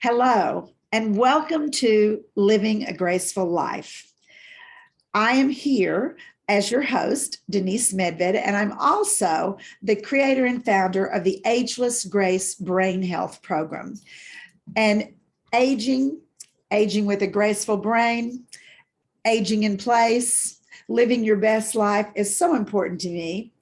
Hello, and welcome to Living a Graceful Life. I am here as your host, Denise Medved, and I'm also the creator and founder of the Ageless Grace Brain Health Program. And aging with a graceful brain, aging in place, living your best life is so important to me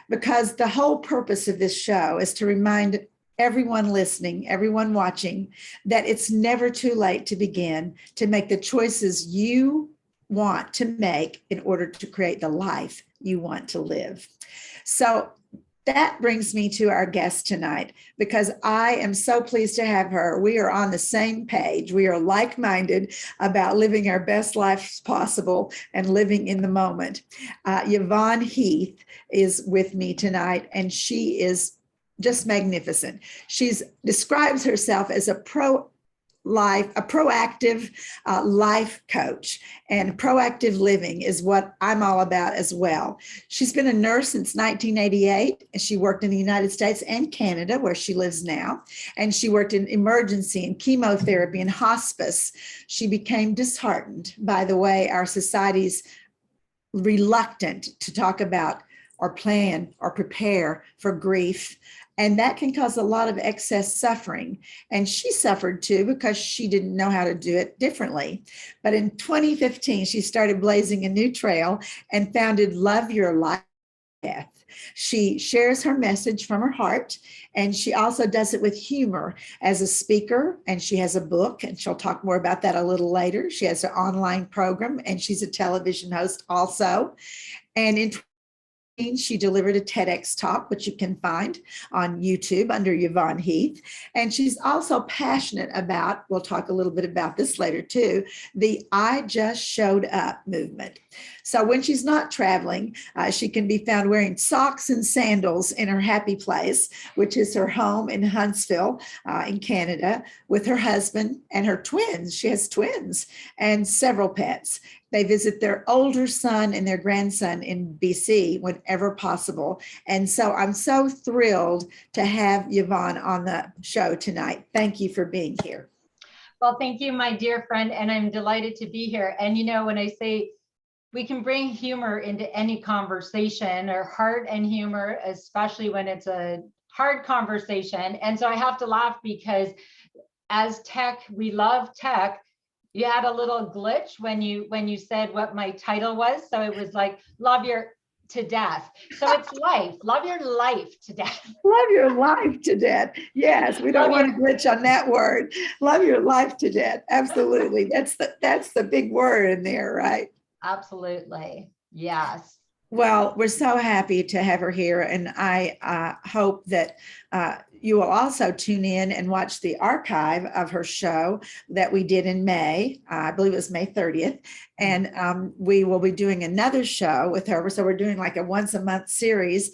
because the whole purpose of this show is to remind everyone listening, everyone watching, that it's never too late to begin to make the choices you want to make in order to create the life you want to live. So that brings me to our guest tonight, because I am so pleased to have her. We are on the same page. We are like-minded about living our best lives possible and living in the moment. Yvonne Heath is with me tonight, and she is just magnificent. She describes herself as a proactive life coach, and proactive living is what I'm all about as well. She's been a nurse since 1988, and she worked in the United States and Canada, where she lives now, and she worked in emergency and chemotherapy and hospice. She became disheartened by the way our society's reluctant to talk about or plan or prepare for grief. And that can cause a lot of excess suffering. And she suffered too, because she didn't know how to do it differently. But in 2015, she started blazing a new trail and founded Love Your Life Death. She shares her message from her heart, and she also does it with humor as a speaker, and she has a book, and she'll talk more about that a little later. She has an online program, and she's a television host also. And in she delivered a TEDx talk, which you can find on YouTube under Yvonne Heath. And she's also passionate about, we'll talk a little bit about this later too, the I Just Showed Up movement. So when she's not traveling, she can be found wearing socks and sandals in her happy place, which is her home in Huntsville in Canada, with her husband and her twins. She has twins and several pets. They visit their older son and their grandson in BC whenever possible. And so I'm so thrilled to have Yvonne on the show tonight. Thank you for being here. Well, thank you, my dear friend, and I'm delighted to be here. And you know, when I say we can bring humor into any conversation, or heart and humor, especially when it's a hard conversation. And so I have to laugh because as tech, we love tech. You had a little glitch when you said what my title was. So it was like, love your to death. So it's life. Love your life to death. Love your life to death. Yes, we don't want to glitch on that word. Love your life to death. Absolutely. That's the big word in there, right? Absolutely. Yes. Well, we're so happy to have her here, and I hope that you will also tune in and watch the archive of her show that we did in May. I believe it was May 30th, and we will be doing another show with her. So we're doing like a once a month series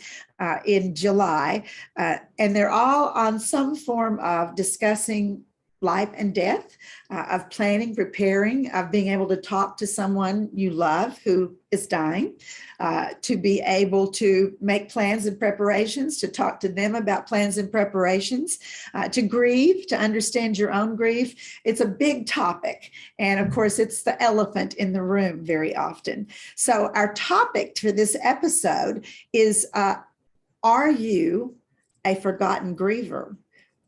in July, and they're all on some form of discussing life and death, of planning, preparing, of being able to talk to someone you love who is dying, to be able to make plans and preparations, to talk to them about plans and preparations, to grieve, to understand your own grief. It's a big topic. And of course, it's the elephant in the room very often. So our topic for this episode is, are you a forgotten griever?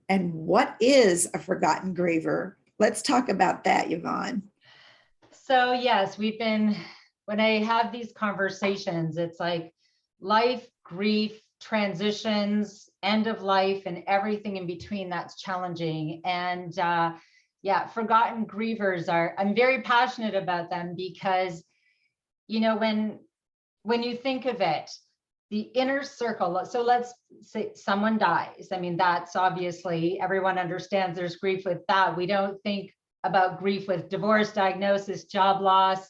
And what is a forgotten griever? Let's talk about that, Yvonne. So yes, when I have these conversations, it's like life, grief, transitions, end of life, and everything in between that's challenging. And yeah, forgotten grievers I'm very passionate about them because, you know, when you think of it, the inner circle. So let's say someone dies. I mean, that's obviously, everyone understands there's grief with that. We don't think about grief with divorce, diagnosis, job loss,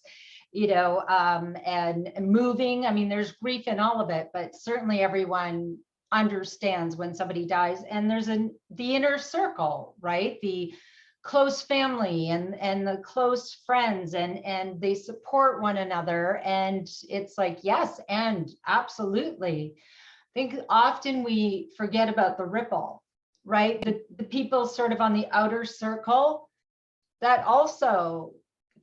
you know, and moving. I mean, there's grief in all of it, but certainly everyone understands when somebody dies. And there's the inner circle, right? The close family and the close friends, and they support one another. And it's like, yes, and absolutely. I think often we forget about the ripple, right? The people sort of on the outer circle that also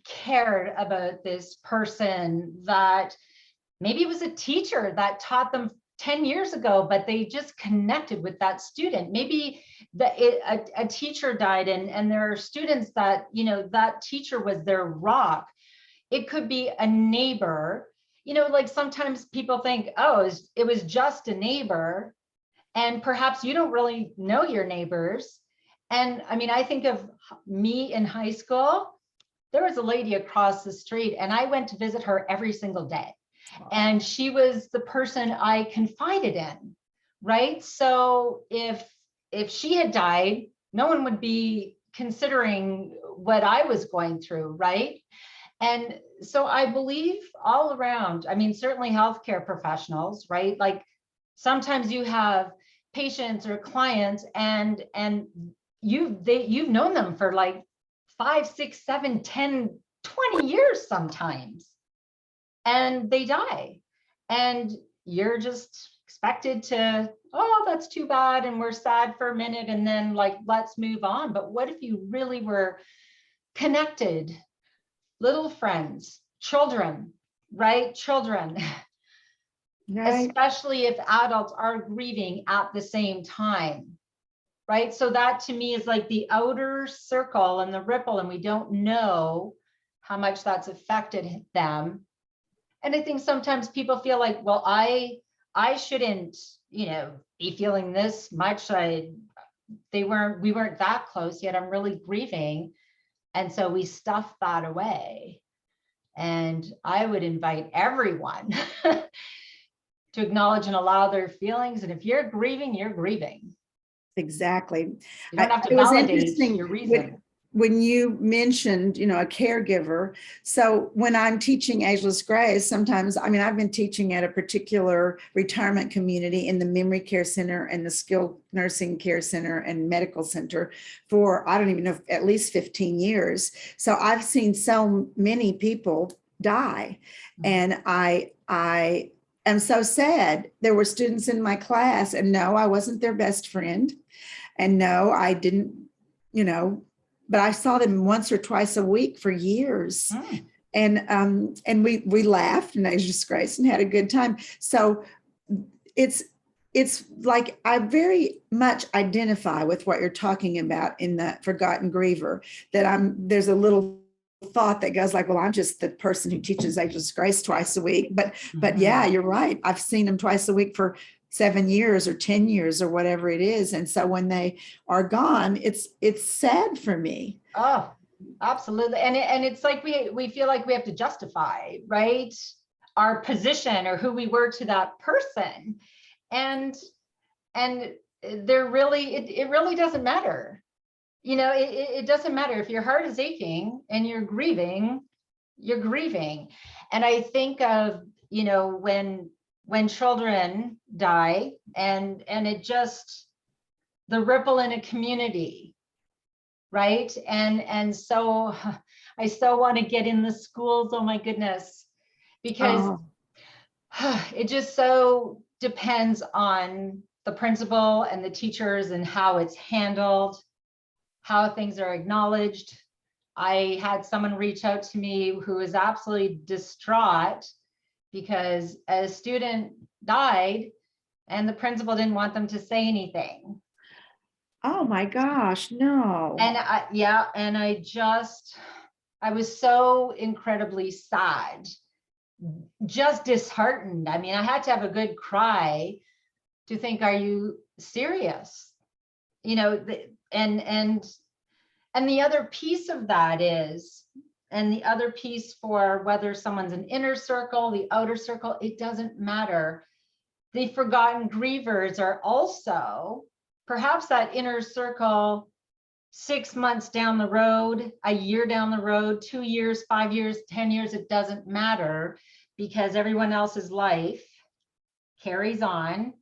cared about this person, that maybe it was a teacher that taught them 10 years ago, but they just connected with that student. Maybe a teacher died and there are students that, you know, that teacher was their rock. It could be a neighbor. You know, like sometimes people think, oh, it was just a neighbor. And perhaps you don't really know your neighbors. And I mean, I think of me in high school. There was a lady across the street and I went to visit her every single day. And she was the person I confided in, right? So if she had died, no one would be considering what I was going through, right? And so I believe all around, I mean, certainly healthcare professionals, right? Like sometimes you have patients or clients and you've known them for like 5, 6, 7, 10, 20 years sometimes, and they die. And you're just expected to, oh, that's too bad. And we're sad for a minute and then like, let's move on. But what if you really were connected, little friends, children, right? Children, Right. especially if adults are grieving at the same time. Right. So that to me is like the outer circle and the ripple, and we don't know how much that's affected them. And I think sometimes people feel like, well, I shouldn't, you know, be feeling this much. We weren't that close yet. I'm really grieving. And so we stuff that away. And I would invite everyone to acknowledge and allow their feelings. And if you're grieving, you're grieving. Exactly. You don't have to It was validate interesting your reason. when you mentioned, you know, a caregiver. So when I'm teaching ageless grace, sometimes, I mean, I've been teaching at a particular retirement community in the memory care center and the skilled nursing care center and medical center for, I don't even know, at least 15 years. So I've seen so many people die. And I am so sad. There were students in my class, and no, I wasn't their best friend. And no, I didn't, you know, but I saw them once or twice a week for years. And we laughed and ageless grace and had a good time. So it's like I very much identify with what you're talking about in the Forgotten Griever, that there's a little thought that goes like, well, I'm just the person who teaches ageless grace twice a week. But yeah, you're right. I've seen them twice a week for 7 years or 10 years or whatever it is. And so when they are gone, it's sad for me. Oh, absolutely. And it's like we feel like we have to justify, right, our position or who we were to that person. And there really, it really doesn't matter. You know, it doesn't matter if your heart is aching and you're grieving. And I think of, you know, when children die and it just, the ripple in a community, right? And so I so want to get in the schools, oh my goodness, because it just so depends on the principal and the teachers and how it's handled, how things are acknowledged. I had someone reach out to me who was absolutely distraught because a student died and the principal didn't want them to say anything. Oh my gosh, no. And I was so incredibly sad, just disheartened. I mean, I had to have a good cry to think, are you serious? You know, and the other piece of that is, and the other piece for whether someone's an inner circle, the outer circle, it doesn't matter. The forgotten grievers are also perhaps that inner circle 6 months down the road, a year down the road, 2 years, 5 years, 10 years, it doesn't matter, because everyone else's life carries on.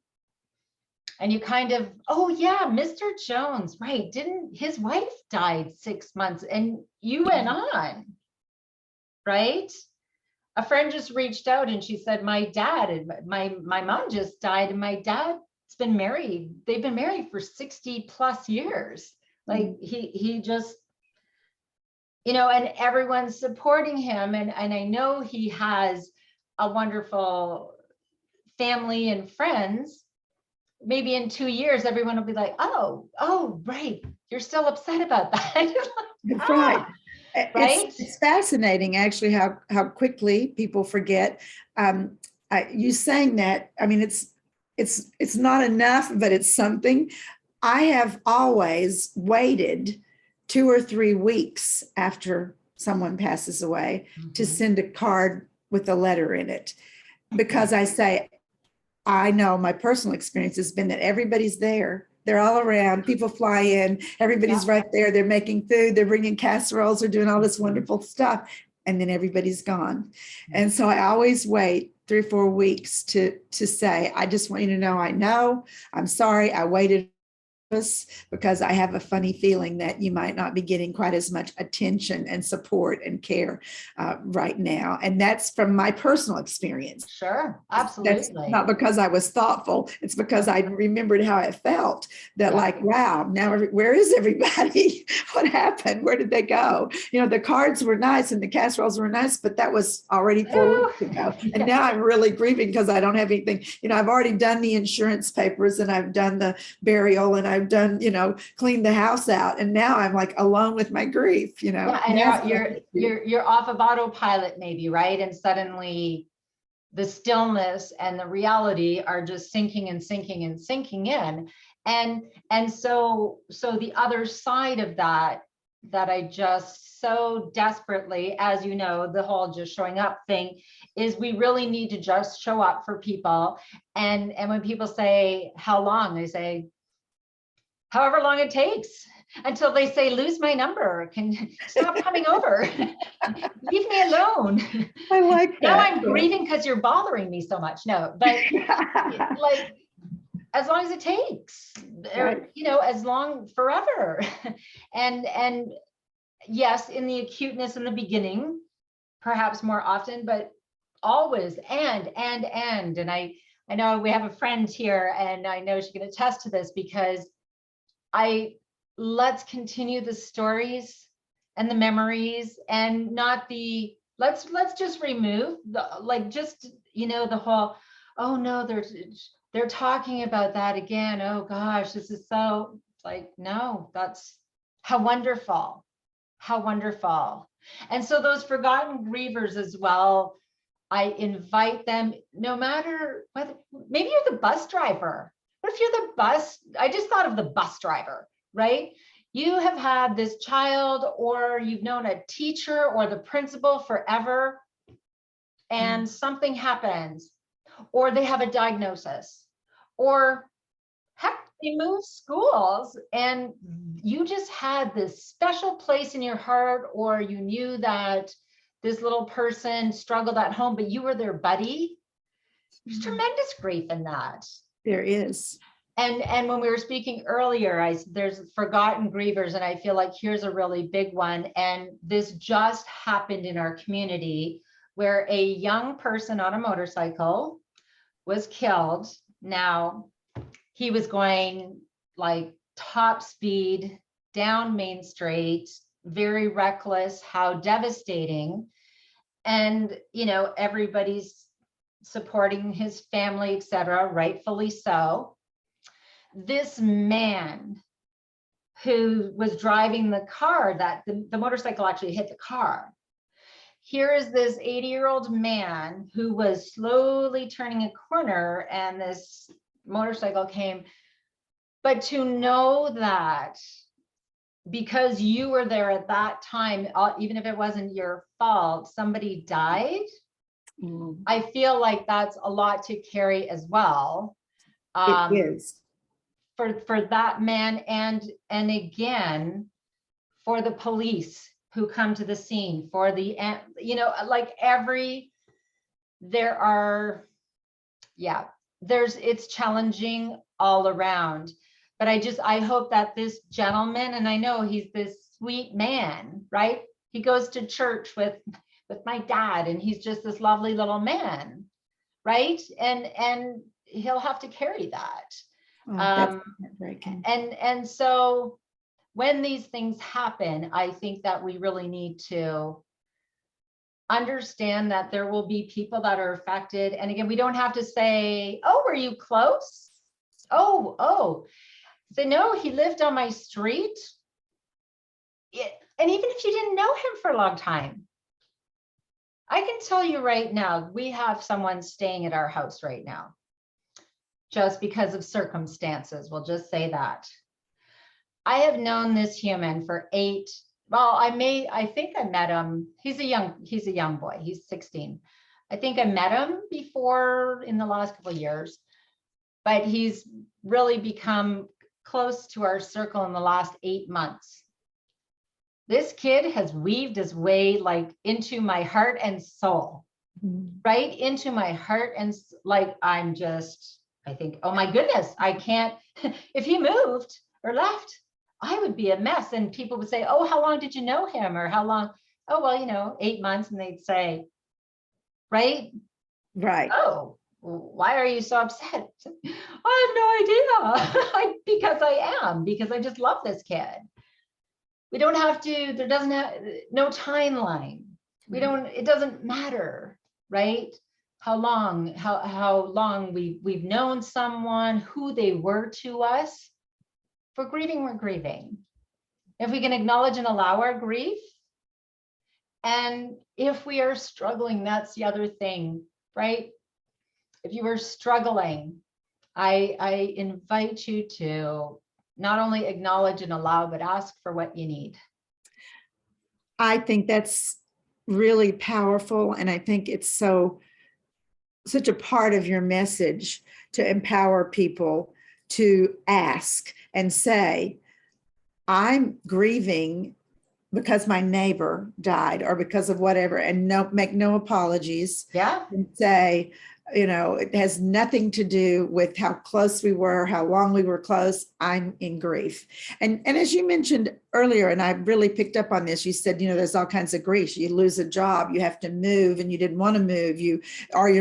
And you kind of, oh yeah, Mr. Jones, right? Didn't his wife died 6 months and you went on, right? A friend just reached out and she said, my dad and my mom just died and my dad been married. They've been married for 60 plus years. Like he just, you know, and everyone's supporting him. And I know he has a wonderful family and friends. Maybe in 2 years, everyone will be like, oh, right. You're still upset about that. That's right. Right? It's fascinating, actually, how quickly people forget. You saying that, I mean, it's not enough, but it's something. I have always waited 2 or 3 weeks after someone passes away to send a card with a letter in it, because I say, I know my personal experience has been that everybody's there. They're all around. People fly in. Everybody's right there. They're making food. They're bringing casseroles. They're doing all this wonderful stuff. And then everybody's gone. And so I always wait 3 or 4 weeks to say, I just want you to know, I'm sorry. I waited because I have a funny feeling that you might not be getting quite as much attention and support and care right now. And that's from my personal experience. Sure, absolutely. That's not because I was thoughtful. It's because I remembered how it felt that like, wow, now where is everybody? What happened? Where did they go? You know, the cards were nice and the casseroles were nice, but that was already 4 weeks ago. And now I'm really grieving because I don't have anything. You know, I've already done the insurance papers and I've done the burial and I've done, you know, cleaned the house out. And now I'm like alone with my grief, you know. Yeah, and you're off of autopilot maybe, right? And suddenly the stillness and the reality are just sinking and sinking and sinking in. And so the other side of that I just so desperately, as you know, the whole just showing up thing, is we really need to just show up for people. And when people say, how long? They say, however long it takes, until they say, lose my number, can stop coming over, leave me alone. I like that. Now I'm grieving because you're bothering me so much. No, but like, as long as it takes, or, you know, as long forever. And yes, in the acuteness in the beginning, perhaps more often, but always, and I know we have a friend here, and I know she can attest to this, because let's continue the stories and the memories, and not the, let's just remove the, like, just, you know, the whole, oh no, they're talking about that again. Oh gosh, this is so, like, no, that's how wonderful, how wonderful. And so those forgotten grievers as well, I invite them, no matter whether, maybe you're the bus driver. What if you're the bus? I just thought of the bus driver, right? You have had this child, or you've known a teacher or the principal forever, and something happens, or they have a diagnosis, or heck, they move schools, and you just had this special place in your heart, or you knew that this little person struggled at home, but you were their buddy. There's tremendous grief in that. There is. And when we were speaking earlier, there's forgotten grievers, and I feel like here's a really big one. And this just happened in our community, where a young person on a motorcycle was killed. Now, he was going like top speed down Main Street, very reckless, how devastating. And, you know, everybody's supporting his family, etc., rightfully so. This man who was driving the car, that the motorcycle actually hit the car. Here is this 80-year-old man who was slowly turning a corner, and this motorcycle came. But to know that because you were there at that time, even if it wasn't your fault, somebody died, I feel like that's a lot to carry as well. It is. For that man, and again, for the police who come to the scene, for the, you know, like it's challenging all around. But I hope that this gentleman, and I know he's this sweet man, right? He goes to church with my dad, and he's just this lovely little man, right? And he'll have to carry that. Oh, that's Um, heartbreaking. and so when these things happen, I think that we really need to understand that there will be people that are affected. And again, we don't have to say, oh, were you close? Oh, say, no, he lived on my street. And even if you didn't know him for a long time, I can tell you right now, we have someone staying at our house right now, just because of circumstances. We'll just say that. I have known this human for I think I met him. He's a young boy. He's 16. I think I met him before in the last couple of years, but he's really become close to our circle in the last 8 months. This kid has weaved his way like into my heart and soul, right into my heart. And like, I think, oh my goodness, I can't, if he moved or left, I would be a mess. And people would say, oh, how long did you know him? Or how long? Oh, well, 8 months. And they'd say, right? Right. Oh, why are you so upset? I have no idea. Because I just love this kid. We don't have to, there doesn't have, no timeline. It doesn't matter, right? How long we've known someone, who they were to us. If we're grieving. If we can acknowledge and allow our grief, and if we are struggling, that's the other thing, right? If you are struggling, I invite you to not only acknowledge and allow, but ask for what you need. I think that's really powerful. And I think it's such a part of your message to empower people to ask and say, I'm grieving because my neighbor died or because of whatever, and make no apologies. Yeah. And say, it has nothing to do with how close we were, how long we were close. I'm in grief. And as you mentioned earlier, and I really picked up on this, you said, there's all kinds of grief. You lose a job, you have to move and you didn't want to move, you're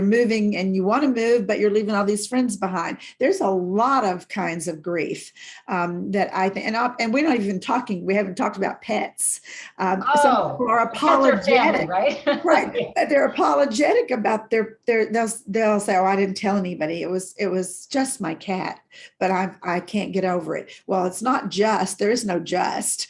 moving and you want to move, but you're leaving all these friends behind. There's a lot of kinds of grief that I think, and we're not even we haven't talked about pets. Some people are apologetic, family, right? right? They're apologetic about they'll say, "Oh, I didn't tell anybody. It was just my cat, but I can't get over it." Well, it's not just. There is no just.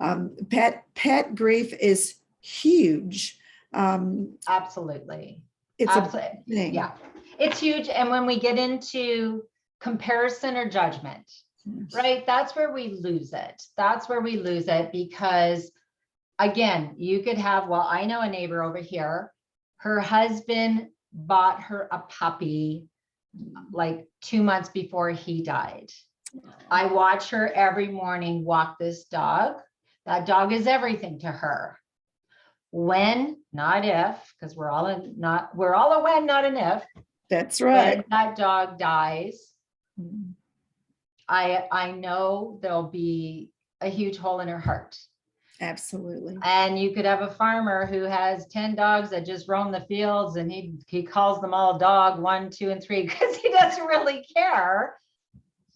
Pet grief is huge. Absolutely. It's Absolutely. a thing. Yeah, it's huge. And when we get into comparison or judgment, right, that's where we lose it. That's where we lose it, because again, you could have, well, I know a neighbor over here, her husband bought her a puppy like 2 months before he died. I watch her every morning walk this dog. That dog is everything to her. When, not if, because we're all a when, not an if. That's right. When that dog dies, I know there'll be a huge hole in her heart. Absolutely. And you could have a farmer who has 10 dogs that just roam the fields, and he calls them all dog 1, 2, and 3 because he doesn't really care.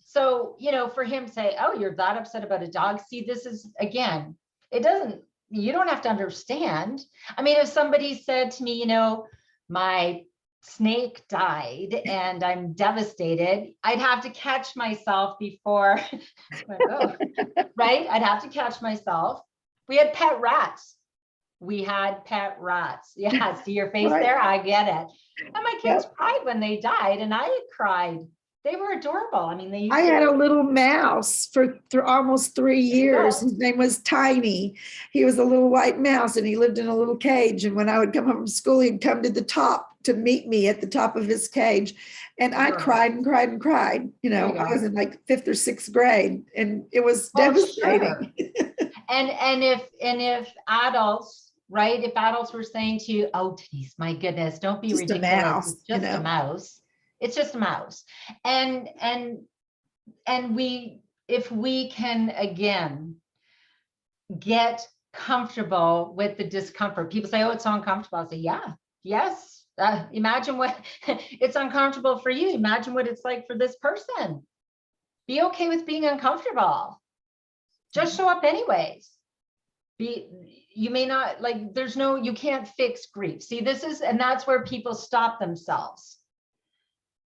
So, for him to say, oh, you're that upset about a dog. See, this is, again, you don't have to understand. I mean, if somebody said to me, my snake died and I'm devastated, I'd have to catch myself before, right? I'd have to catch myself. We had pet rats. Yeah, see your face right there? I get it. And my kids cried when they died, and I cried. They were adorable. I mean, I had a little mouse for almost 3 years. His name was Tiny. He was a little white mouse, and he lived in a little cage. And when I would come home from school, he'd come to the top to meet me at the top of his cage. And I cried and cried and cried. I was in like 5th or 6th grade, and it was devastating. Sure. and if adults, right? If adults were saying to you, "Oh, Denise, my goodness, don't be just ridiculous. A mouse, it's just a mouse." It's just a mouse. And if we can, again, get comfortable with the discomfort. People say, oh, it's so uncomfortable. I say, yeah, yes, Imagine what it's uncomfortable for you. Imagine what it's like for this person. Be okay with being uncomfortable. Just show up anyways. You may not like, you can't fix grief. See, and that's where people stop themselves.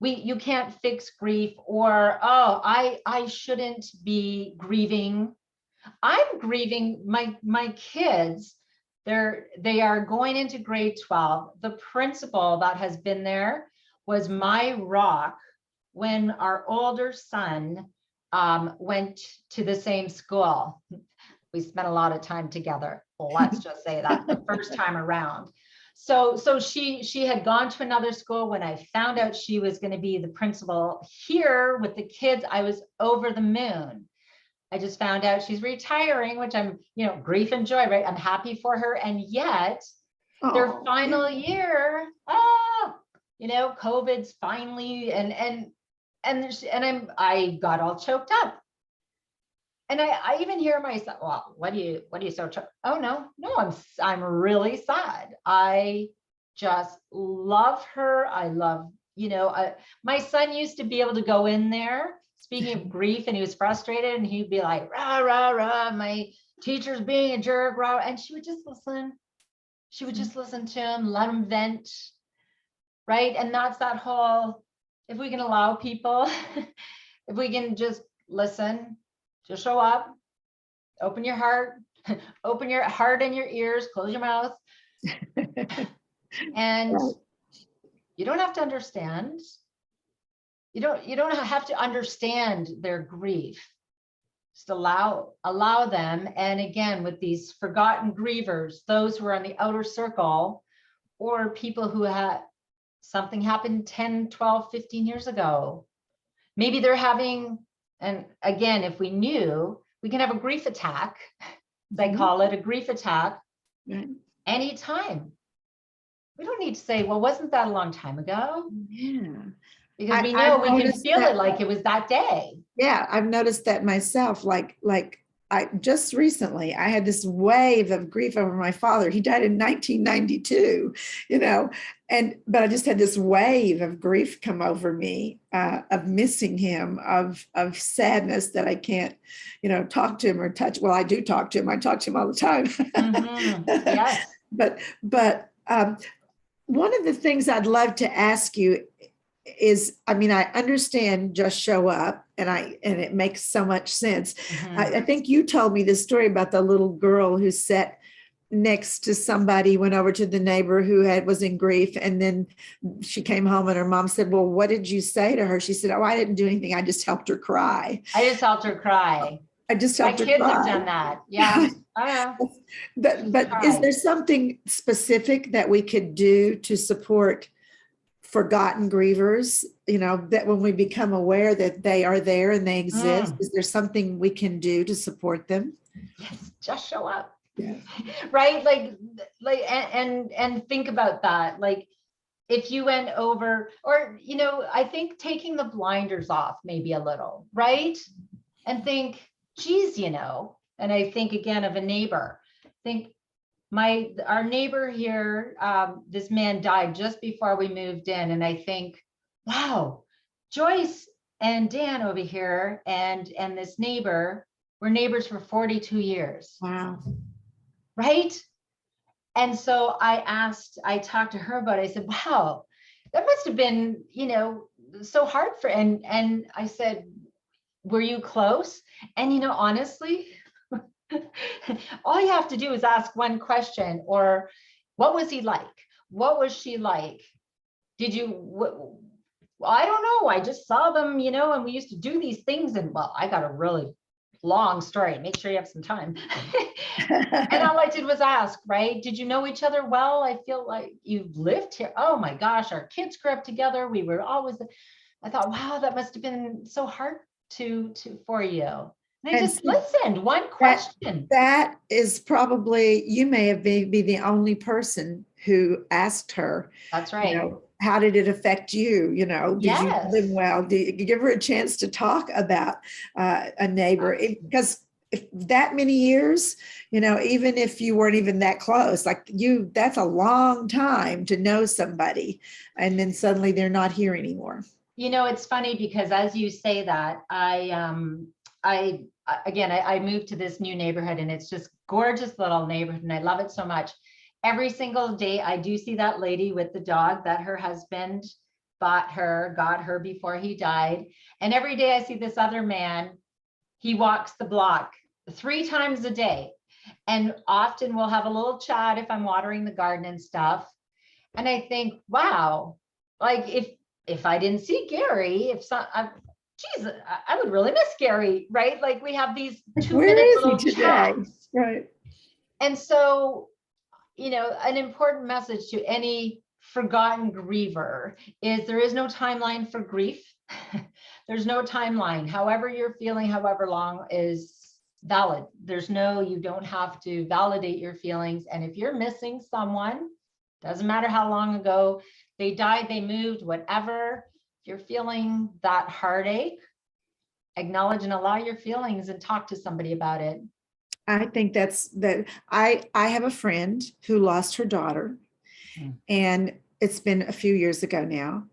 You can't fix grief, or, oh, I shouldn't be grieving. I'm grieving my kids. They are going into grade 12. The principal that has been there was my rock when our older son went to the same school. We spent a lot of time together. Let's just say that the first time around. So she had gone to another school. When I found out she was going to be the principal here with the kids, I was over the moon. I just found out she's retiring, which I'm, grief and joy, right? I'm happy for her. And yet their final year, COVID's finally, and I got all choked up. And I even hear myself, well, what do you so choked? Oh, no, I'm really sad. I just love her. I love, my son used to be able to go in there, speaking of grief, and he was frustrated, and he'd be like, rah, rah, rah, my teacher's being a jerk, rah, and she would just listen. She would just listen to him, let him vent, right? And that's that whole, if we can allow people, if we can just listen, just show up, open your heart and your ears, close your mouth. And you don't have to understand. You don't have to understand their grief. Just allow them. And again, with these forgotten grievers, those who are on the outer circle, or people who had something happened 10, 12, 15 years ago. Maybe they're having, and again, if we knew, we can have a grief attack. They call it a grief attack anytime. We don't need to say, well, wasn't that a long time ago? Yeah. Because we know we can feel it like it was that day. Yeah, I've noticed that myself. Like I just recently, I had this wave of grief over my father. He died in 1992, but I just had this wave of grief come over me, of missing him, of sadness that I can't, talk to him or touch. Well, I do talk to him. I talk to him all the time. Yes. But one of the things I'd love to ask you is, I understand just show up, and it makes so much sense. I think you told me this story about the little girl who sat next to somebody, went over to the neighbor who was in grief, and then she came home and her mom said, well, what did you say to her? She said, oh, I didn't do anything. I just helped her cry. I just helped her cry. My kids have done that. Yeah. But is there something specific that we could do to support forgotten grievers, that when we become aware that they are there and they exist, is there something we can do to support them? Yes, just show up. Yeah. Right. And think about that. Like, if you went over, or, I think taking the blinders off maybe a little, right? And think, geez, and I think again of a neighbor, our neighbor here, this man died just before we moved in. And I think, wow, Joyce and Dan over here and this neighbor were neighbors for 42 years. Wow. Right. And so I talked to her about it. I said, wow, that must have been, so hard and I said, were you close? And, honestly, all you have to do is ask one question, or what was he like? What was she like? Well, I don't know. I just saw them, and we used to do these things. And well, I got a really long story. Make sure you have some time. And all I did was ask, right? Did you know each other well? I feel like you've lived here. Oh my gosh, our kids grew up together. We were always, I thought, wow, that must have been so hard for you. And I just listened. One question. That is probably, you may have been the only person who asked her. That's right. How did it affect you? Did Yes. you know them well? Did you give her a chance to talk about a neighbor? Because if that many years, even if you weren't even that close, like that's a long time to know somebody. And then suddenly they're not here anymore. It's funny because as you say that, I moved to this new neighborhood and it's just gorgeous little neighborhood and I love it so much. Every single day I do see that lady with the dog that her husband got her before he died. And every day I see this other man, he walks the block 3 times a day. And often we'll have a little chat if I'm watering the garden and stuff. And I think, wow, like if I didn't see Gary, I would really miss Gary, right? Like we have these 2-minute little chats. Right. And so, an important message to any forgotten griever is there is no timeline for grief. There's no timeline. However you're feeling, however long is valid. You don't have to validate your feelings. And if you're missing someone, doesn't matter how long ago they died, they moved, whatever, if you're feeling that heartache, acknowledge and allow your feelings and talk to somebody about it. I think I have a friend who lost her daughter, and it's been a few years ago now.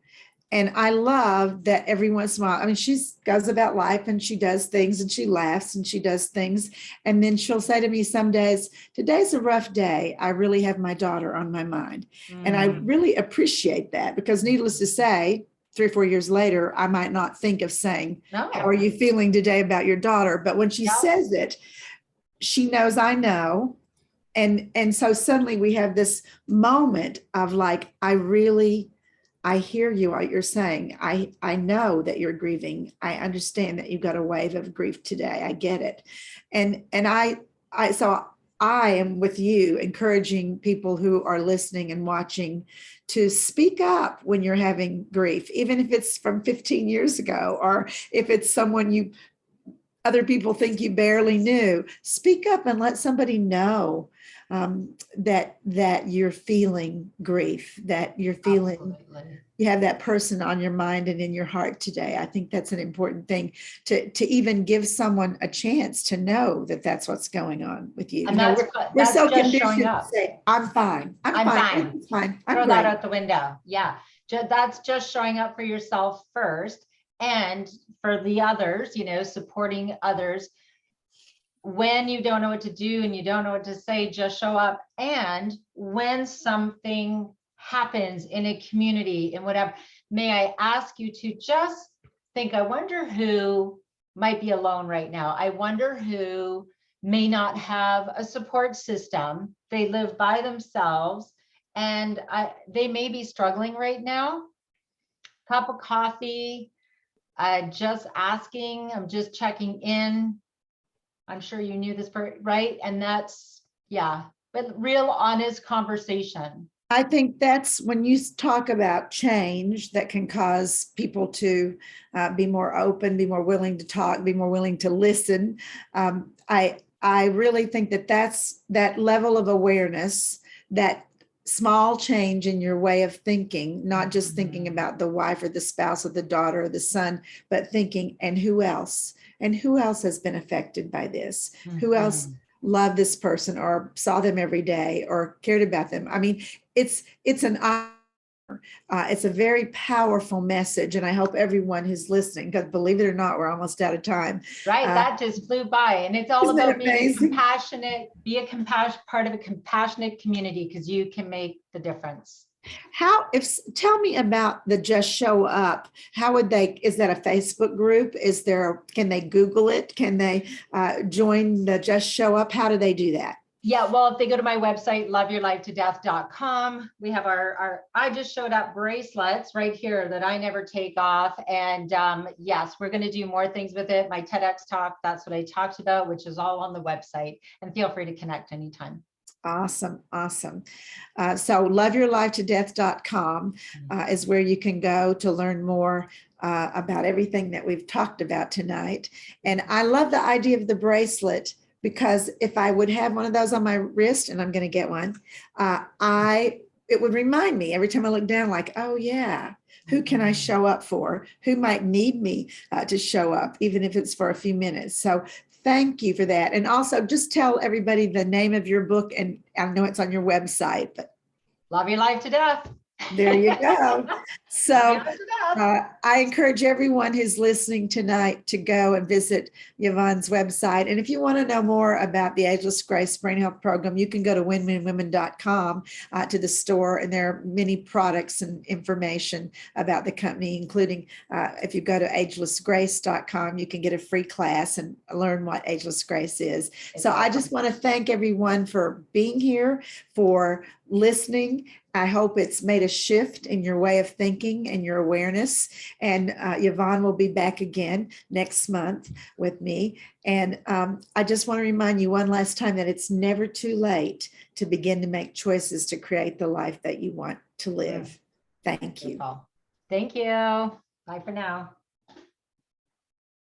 And I love that every once in a while, I mean, she goes about life and she does things and she laughs and she does things. And then she'll say to me some days, today's a rough day. I really have my daughter on my mind. And I really appreciate that, because needless to say, 3 or 4 years later, I might not think of saying, no. How are you feeling today about your daughter? But when she says it, she knows I know. And so suddenly we have this moment of like, I hear you, what you're saying. I know that you're grieving. I understand that you've got a wave of grief today. I get it. And so I am with you, encouraging people who are listening and watching to speak up when you're having grief, even if it's from 15 years ago, or if it's someone other people think you barely knew. Speak up and let somebody know that you're feeling grief, that you're feeling, absolutely. You have that person on your mind and in your heart today. I think that's an important thing to even give someone a chance to know that that's what's going on with you. And we're so conditioned to say, I'm fine. I'm fine. It's fine. Throw that out the window. Yeah. That's just showing up for yourself first. And for the others, supporting others. When you don't know what to do and you don't know what to say, just show up. And when something happens in a community and whatever, may I ask you to just think, I wonder who might be alone right now. I wonder who may not have a support system. They live by themselves and they may be struggling right now. Cup of coffee, just asking, I'm just checking in. I'm sure you knew this part, right? And that's, but real honest conversation. I think that's when you talk about change that can cause people to be more open, be more willing to talk, be more willing to listen. I really think that's that level of awareness, that small change in your way of thinking, not just thinking about the wife or the spouse or the daughter or the son, but thinking, and who else? And who else has been affected by this? Who else loved this person or saw them every day or cared about them? I mean, it's a very powerful message. And I hope everyone who's listening, because believe it or not, we're almost out of time. Right. That just flew by. And it's all about being compassionate, part of a compassionate community, because you can make the difference. Tell me about the Just Show Up. Is that a Facebook group? Can they Google it? Can they join the Just Show Up? How do they do that? Yeah, well, if they go to my website, loveyourlifetodeath.com, we have our I Just Showed Up bracelets right here that I never take off. And yes, we're going to do more things with it. My TEDx talk, that's what I talked about, which is all on the website. And feel free to connect anytime. Awesome. So loveyourlifetodeath.com is where you can go to learn more about everything that we've talked about tonight. And I love the idea of the bracelet, because if I would have one of those on my wrist, and I'm going to get one, it would remind me every time I look down, like, oh yeah, who can I show up for? Who might need me to show up, even if it's for a few minutes? So thank you for that. And also just tell everybody the name of your book, and I know it's on your website, but Love your life to death. there you go. Love your So life to death. I encourage everyone who's listening tonight to go and visit Yvonne's website. And if you want to know more about the Ageless Grace Brain Health Program, you can go to winwinwomen.com to the store, and there are many products and information about the company, including if you go to agelessgrace.com, you can get a free class and learn what Ageless Grace is. So I just want to thank everyone for being here, for listening. I hope it's made a shift in your way of thinking and your awareness. And Yvonne will be back again next month with me. And I just want to remind you one last time that it's never too late to begin to make choices to create the life that you want to live. Thank you. Thank you. Bye for now.